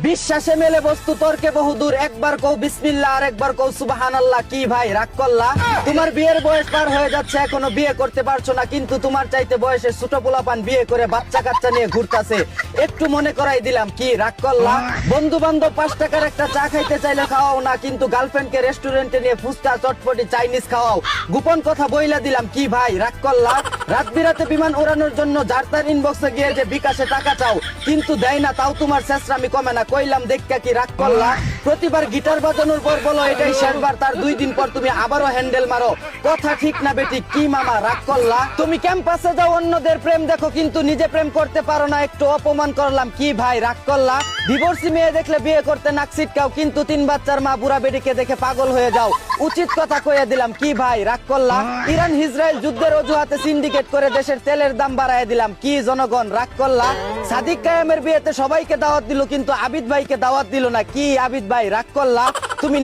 বিশ্বাসে মেলে বস্তু তর্কে বহুদূর, একবার কও বিসমিল্লাহ আর একবার কও সুবহানাল্লাহ। কি ভাই রাগ করলা? তোমার বিয়ের বয়স পার হয়ে যাচ্ছে, এখনো বিয়ে করতে পারছো না, কিন্তু তোমার চাইতে বয়সে ছোট পোলাপান বিয়ে করে বাচ্চা কাচ্চা নিয়ে ঘুরতাছে, একটু মনে করাই দিলাম। কি রাগ করলা? বন্ধু বান্ধব 5 টাকার একটা চা খাইতে চাইলে খাওয়াও না, কিন্তু গার্লফ্রেন্ডকে রেস্টুরেন্টে নিয়ে ফুচকা চটপটি চাইনিজ খাওয়াও, গোপন কথা বইলা দিলাম। কি ভাই রাগ করলা? রাত বিরাতে বিমান উড়ানোর জন্য যার ইনবক্সে গিয়ে যে বিকাশে টাকা চাও, কিন্তু দেয় না, তাও তোমার শেষরামি কমে না, কইলাম দেখা। কি রাগ করলা? প্রতিবার গিটার বাজানোর পর বলো এটাই শেষবার, তার 2 দিন পর তুমি আবারও হ্যান্ডেল মারো, কথা ঠিক না বেটি? কি মামা রাগ করলা? তুমি ক্যাম্পাসে যাও অন্যদের প্রেম দেখো, কিন্তু নিজে প্রেম করতে পারো না, একটু অপমান করলাম। কি ভাই রাগ করলা? ডিভোর্সি মেয়ে দেখলে বিয়ে করতে নাক ছিটকাও, কিন্তু 3 বাচ্চার মা বুড়া বেটিকে দেখে পাগল হয়ে যাও, উচিত কথা কইয়া দিলাম। কি ভাই রাগ করলা? ইরান ইসরায়েল যুদ্ধের অজুহাতে সিন্ডিকেট করে দেশের তেলের দাম বাড়ায় দিলাম। কি জনগণ রাগ করলা? সাদিক কায়েমের বিয়েতে সবাইকে দাওয়াত দিল, কিন্তু আবিদ ভাইকে দাওয়াত দিল না। কি আবিদ ভাই রাগ করলা?